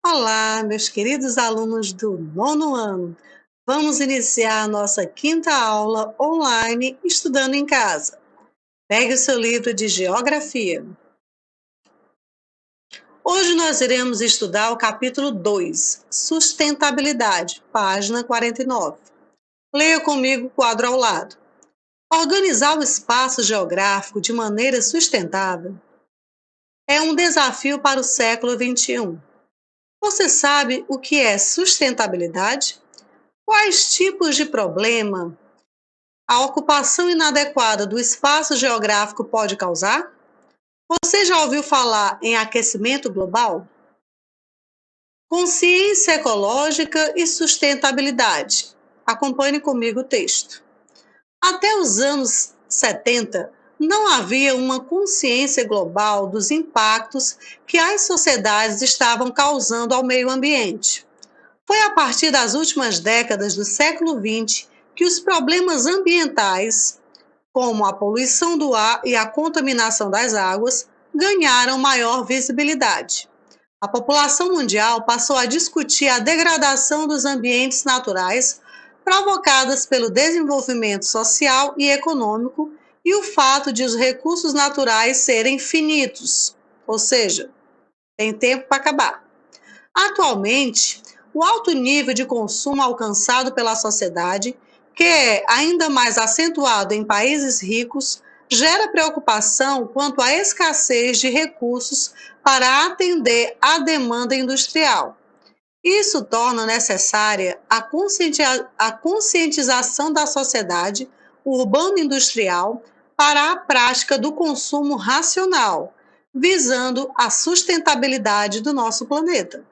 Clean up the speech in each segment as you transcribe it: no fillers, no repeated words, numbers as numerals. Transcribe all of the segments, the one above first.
Olá, meus queridos alunos do nono ano. Vamos iniciar a nossa quinta aula online estudando em casa. Pegue o seu livro de geografia. Hoje nós iremos estudar o capítulo 2, Sustentabilidade, página 49. Leia comigo o quadro ao lado. Organizar o espaço geográfico de maneira sustentável é um desafio para o século XXI. Você sabe o que é sustentabilidade? Quais tipos de problema a ocupação inadequada do espaço geográfico pode causar? Você já ouviu falar em aquecimento global? Consciência ecológica e sustentabilidade. Acompanhe comigo o texto. Até os anos 70, não havia uma consciência global dos impactos que as sociedades estavam causando ao meio ambiente. Foi a partir das últimas décadas do século XX que os problemas ambientais, como a poluição do ar e a contaminação das águas, ganharam maior visibilidade. A população mundial passou a discutir a degradação dos ambientes naturais provocadas pelo desenvolvimento social e econômico e o fato de os recursos naturais serem finitos, ou seja, tem tempo para acabar. Atualmente, o alto nível de consumo alcançado pela sociedade, que é ainda mais acentuado em países ricos, gera preocupação quanto à escassez de recursos para atender à demanda industrial. Isso torna necessária a conscientização da sociedade urbano-industrial para a prática do consumo racional, visando a sustentabilidade do nosso planeta.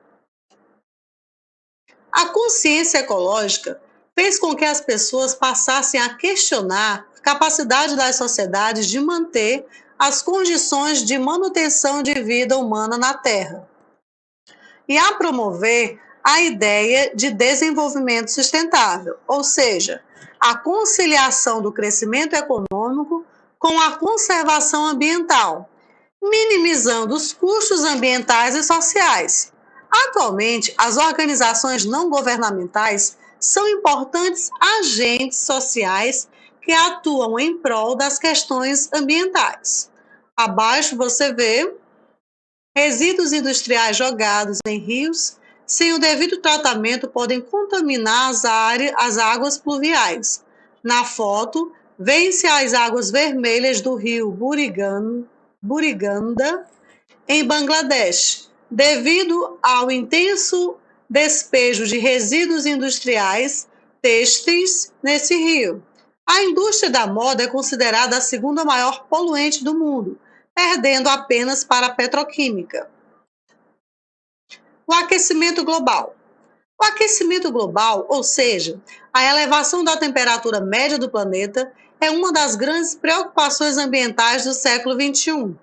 A consciência ecológica fez com que as pessoas passassem a questionar a capacidade das sociedades de manter as condições de manutenção de vida humana na Terra e a promover a ideia de desenvolvimento sustentável, ou seja, a conciliação do crescimento econômico com a conservação ambiental, minimizando os custos ambientais e sociais. Atualmente, as organizações não governamentais são importantes agentes sociais que atuam em prol das questões ambientais. Abaixo você vê resíduos industriais jogados em rios sem o devido tratamento podem contaminar as águas pluviais. Na foto, vê-se as águas vermelhas do rio Buriganda, em Bangladesh, devido ao intenso despejo de resíduos industriais têxteis nesse rio. A indústria da moda é considerada a segunda maior poluente do mundo, perdendo apenas para a petroquímica. O aquecimento global. O aquecimento global, ou seja, a elevação da temperatura média do planeta, é uma das grandes preocupações ambientais do século XXI.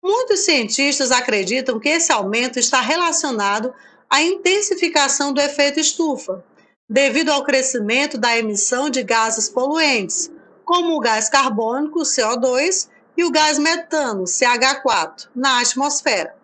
Muitos cientistas acreditam que esse aumento está relacionado à intensificação do efeito estufa, devido ao crescimento da emissão de gases poluentes, como o gás carbônico, CO2, e o gás metano, CH4, na atmosfera.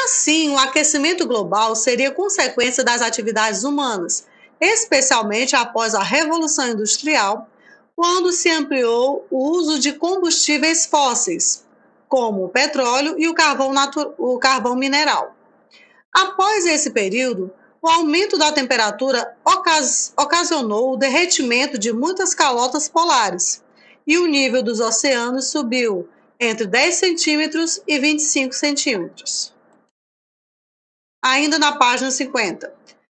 Assim, o aquecimento global seria consequência das atividades humanas, especialmente após a Revolução Industrial, quando se ampliou o uso de combustíveis fósseis, como o petróleo e o carvão mineral. Após esse período, o aumento da temperatura ocasionou o derretimento de muitas calotas polares e o nível dos oceanos subiu entre 10 centímetros e 25 centímetros. Ainda na página 50.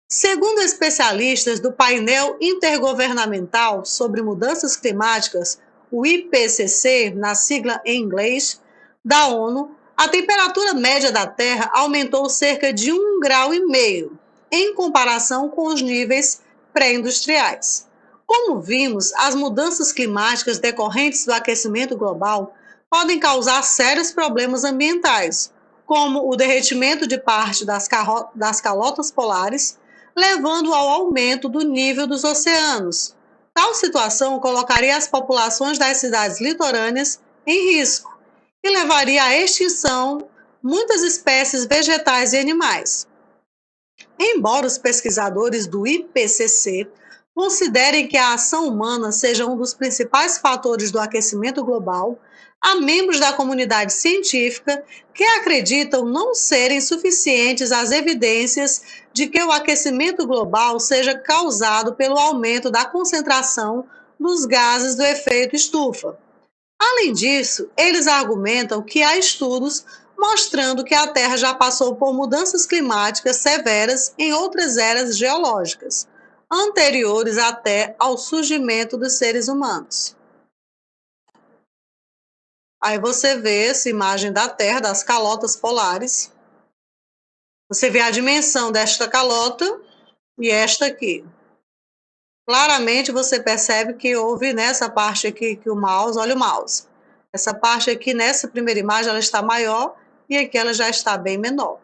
Segundo especialistas do painel intergovernamental sobre mudanças climáticas, o IPCC, na sigla em inglês, da ONU, a temperatura média da Terra aumentou cerca de 1,5 grau em comparação com os níveis pré-industriais. Como vimos, as mudanças climáticas decorrentes do aquecimento global podem causar sérios problemas ambientais, como o derretimento de parte das calotas polares, levando ao aumento do nível dos oceanos. Tal situação colocaria as populações das cidades litorâneas em risco e levaria à extinção muitas espécies vegetais e animais. Embora os pesquisadores do IPCC considerem que a ação humana seja um dos principais fatores do aquecimento global, há membros da comunidade científica que acreditam não serem suficientes as evidências de que o aquecimento global seja causado pelo aumento da concentração dos gases do efeito estufa. Além disso, eles argumentam que há estudos mostrando que a Terra já passou por mudanças climáticas severas em outras eras geológicas, anteriores até ao surgimento dos seres humanos. Aí você vê essa imagem da Terra, das calotas polares. Você vê a dimensão desta calota e esta aqui. Claramente você percebe que houve nessa parte aqui que o mouse, olha o mouse. Essa parte aqui, nessa primeira imagem, ela está maior e aqui ela já está bem menor.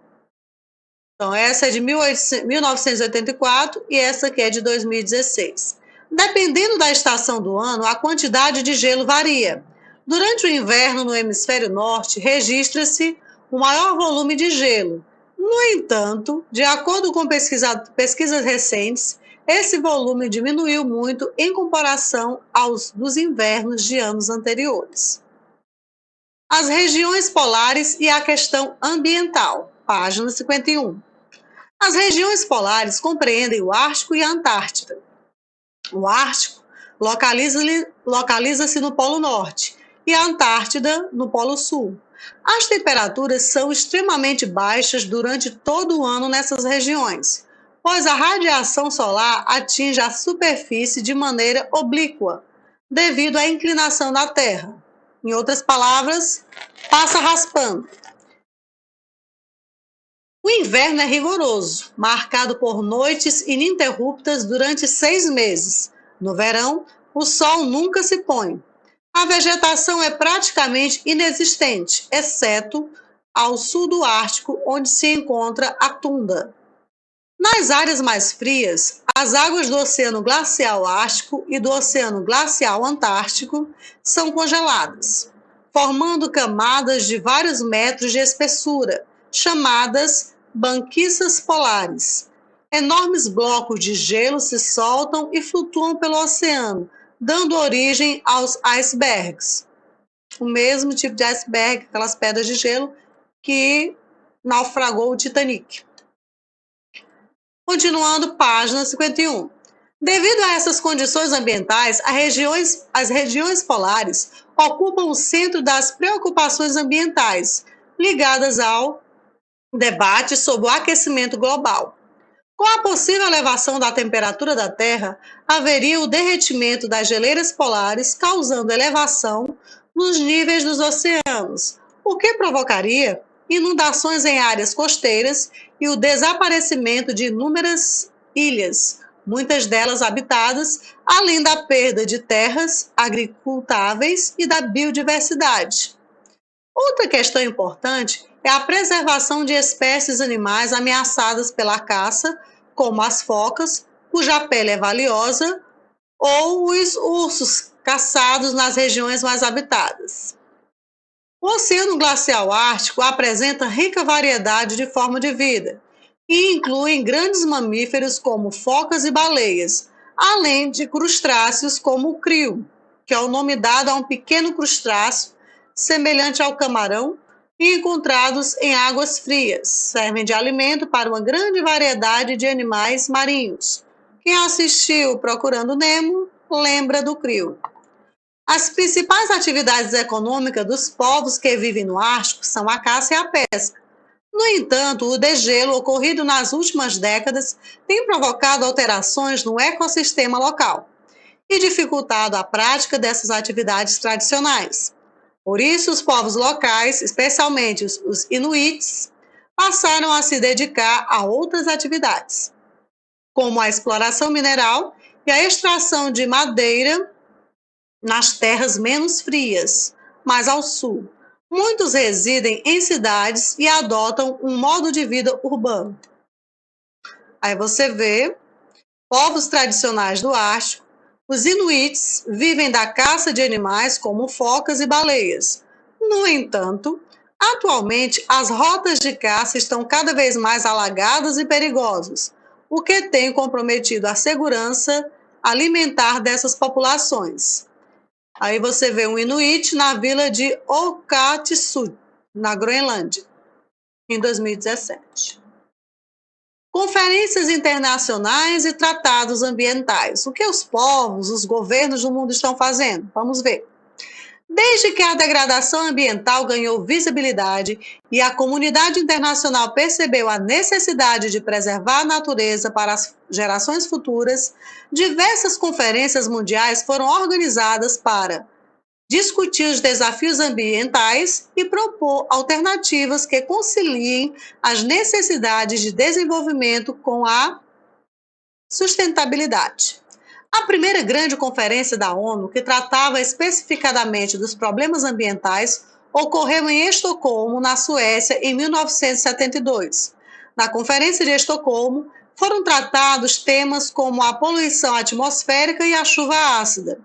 Então, essa é de 1984 e essa aqui é de 2016. Dependendo da estação do ano, a quantidade de gelo varia. Durante o inverno no hemisfério norte, registra-se o maior volume de gelo. No entanto, de acordo com pesquisas recentes, esse volume diminuiu muito em comparação aos dos invernos de anos anteriores. As regiões polares e a questão ambiental, página 51. As regiões polares compreendem o Ártico e a Antártida. O Ártico localiza-se no Polo Norte e a Antártida no Polo Sul. As temperaturas são extremamente baixas durante todo o ano nessas regiões, pois a radiação solar atinge a superfície de maneira oblíqua, devido à inclinação da Terra. Em outras palavras, passa raspando. O inverno é rigoroso, marcado por noites ininterruptas durante 6 meses. No verão, o sol nunca se põe. A vegetação é praticamente inexistente, exceto ao sul do Ártico, onde se encontra a tundra. Nas áreas mais frias, as águas do Oceano Glacial Ártico e do Oceano Glacial Antártico são congeladas, formando camadas de vários metros de espessura, chamadas banquiças polares. Enormes blocos de gelo se soltam e flutuam pelo oceano, dando origem aos icebergs. O mesmo tipo de iceberg, aquelas pedras de gelo que naufragou o Titanic. Continuando, página 51. Devido a essas condições ambientais, as regiões polares ocupam o centro das preocupações ambientais ligadas ao debate sobre o aquecimento global. Com a possível elevação da temperatura da Terra, haveria o derretimento das geleiras polares, causando elevação nos níveis dos oceanos, o que provocaria inundações em áreas costeiras e o desaparecimento de inúmeras ilhas, muitas delas habitadas, além da perda de terras agricultáveis e da biodiversidade. Outra questão importante é a preservação de espécies animais ameaçadas pela caça, como as focas, cuja pele é valiosa, ou os ursos caçados nas regiões mais habitadas. O Oceano Glacial Ártico apresenta rica variedade de forma de vida e inclui grandes mamíferos como focas e baleias, além de crustáceos como o crio, que é o nome dado a um pequeno crustáceo semelhante ao camarão e encontrados em águas frias. Servem de alimento para uma grande variedade de animais marinhos. Quem assistiu Procurando Nemo lembra do crio. As principais atividades econômicas dos povos que vivem no Ártico são a caça e a pesca. No entanto, o degelo ocorrido nas últimas décadas tem provocado alterações no ecossistema local e dificultado a prática dessas atividades tradicionais. Por isso, os povos locais, especialmente os inuits, passaram a se dedicar a outras atividades, como a exploração mineral e a extração de madeira nas terras menos frias, mais ao sul. Muitos residem em cidades e adotam um modo de vida urbano. Aí você vê povos tradicionais do Ártico. Os inuits vivem da caça de animais como focas e baleias. No entanto, Atualmente, as rotas de caça estão cada vez mais alagadas e perigosas, o que tem comprometido a segurança alimentar dessas populações. Aí você vê um inuit na vila de Okatsut, na Groenlândia, em 2017. Conferências internacionais e tratados ambientais. O que os povos, os governos do mundo estão fazendo? Vamos ver. Desde que a degradação ambiental ganhou visibilidade e a comunidade internacional percebeu a necessidade de preservar a natureza para as gerações futuras, diversas conferências mundiais foram organizadas para discutir os desafios ambientais e propor alternativas que conciliem as necessidades de desenvolvimento com a sustentabilidade. A primeira grande conferência da ONU, que tratava especificadamente dos problemas ambientais, ocorreu em Estocolmo, na Suécia, em 1972. Na Conferência de Estocolmo, foram tratados temas como a poluição atmosférica e a chuva ácida.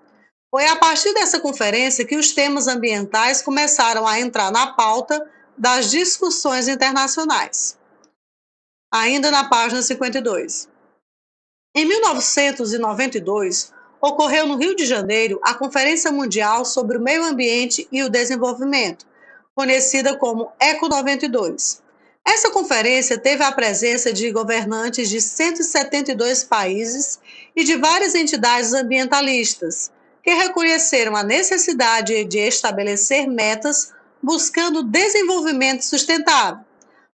Foi a partir dessa conferência que os temas ambientais começaram a entrar na pauta das discussões internacionais. Ainda na página 52. Em 1992, ocorreu no Rio de Janeiro a Conferência Mundial sobre o Meio Ambiente e o Desenvolvimento, conhecida como ECO 92. Essa conferência teve a presença de governantes de 172 países e de várias entidades ambientalistas, que reconheceram a necessidade de estabelecer metas buscando desenvolvimento sustentável.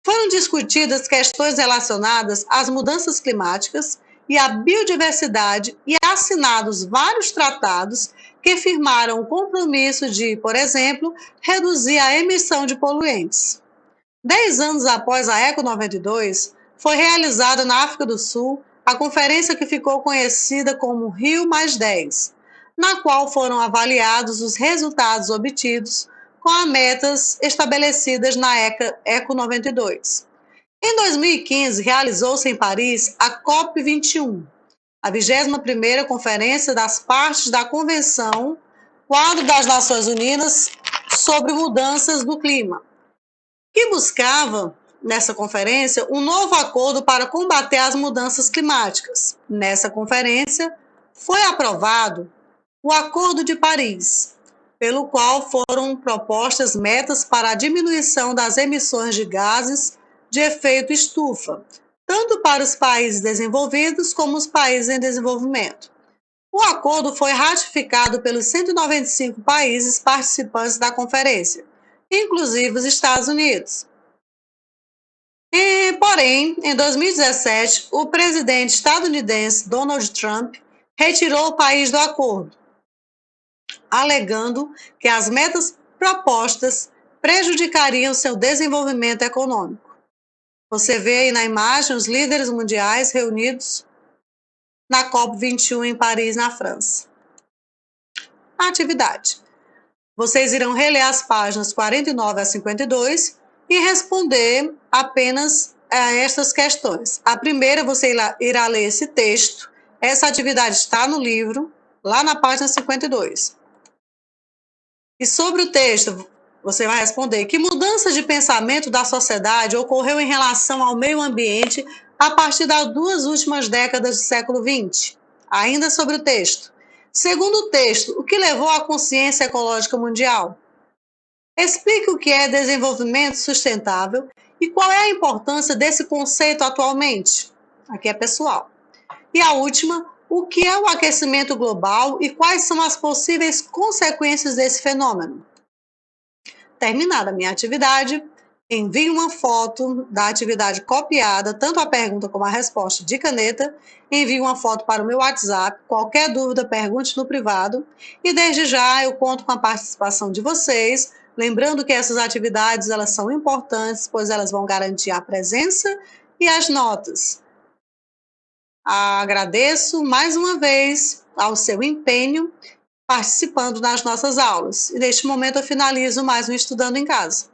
Foram discutidas questões relacionadas às mudanças climáticas e à biodiversidade e assinados vários tratados que firmaram o compromisso de, por exemplo, reduzir a emissão de poluentes. 10 anos após a ECO 92, foi realizada na África do Sul a conferência que ficou conhecida como Rio+10, na qual foram avaliados os resultados obtidos com as metas estabelecidas na ECO 92. Em 2015, realizou-se em Paris a COP21, a 21ª Conferência das Partes da Convenção Quadro das Nações Unidas sobre Mudanças do Clima, que buscava, nessa conferência, um novo acordo para combater as mudanças climáticas. Nessa conferência, foi aprovado o Acordo de Paris, pelo qual foram propostas metas para a diminuição das emissões de gases de efeito estufa, tanto para os países desenvolvidos como os países em desenvolvimento. O acordo foi ratificado pelos 195 países participantes da conferência, inclusive os Estados Unidos. Porém, em 2017, o presidente estadunidense Donald Trump retirou o país do acordo, alegando que as metas propostas prejudicariam seu desenvolvimento econômico. Você vê aí na imagem os líderes mundiais reunidos na COP21 em Paris, na França. A atividade. Vocês irão reler as páginas 49 a 52 e responder apenas a estas questões. A primeira, você irá ler esse texto. Essa atividade está no livro, lá na página 52. E sobre o texto, você vai responder: que mudança de pensamento da sociedade ocorreu em relação ao meio ambiente a partir das 2 últimas décadas do século XX? Ainda sobre o texto. Segundo o texto, o que levou à consciência ecológica mundial? Explique o que é desenvolvimento sustentável e qual é a importância desse conceito atualmente. Aqui é pessoal. E a última, o que é o aquecimento global e quais são as possíveis consequências desse fenômeno? Terminada a minha atividade, envie uma foto da atividade copiada, tanto a pergunta como a resposta de caneta, envie uma foto para o meu WhatsApp, qualquer dúvida pergunte no privado, e desde já eu conto com a participação de vocês, lembrando que essas atividades elas são importantes, pois elas vão garantir a presença e as notas. Agradeço mais uma vez ao seu empenho participando das nossas aulas. E neste momento eu finalizo mais um Estudando em Casa.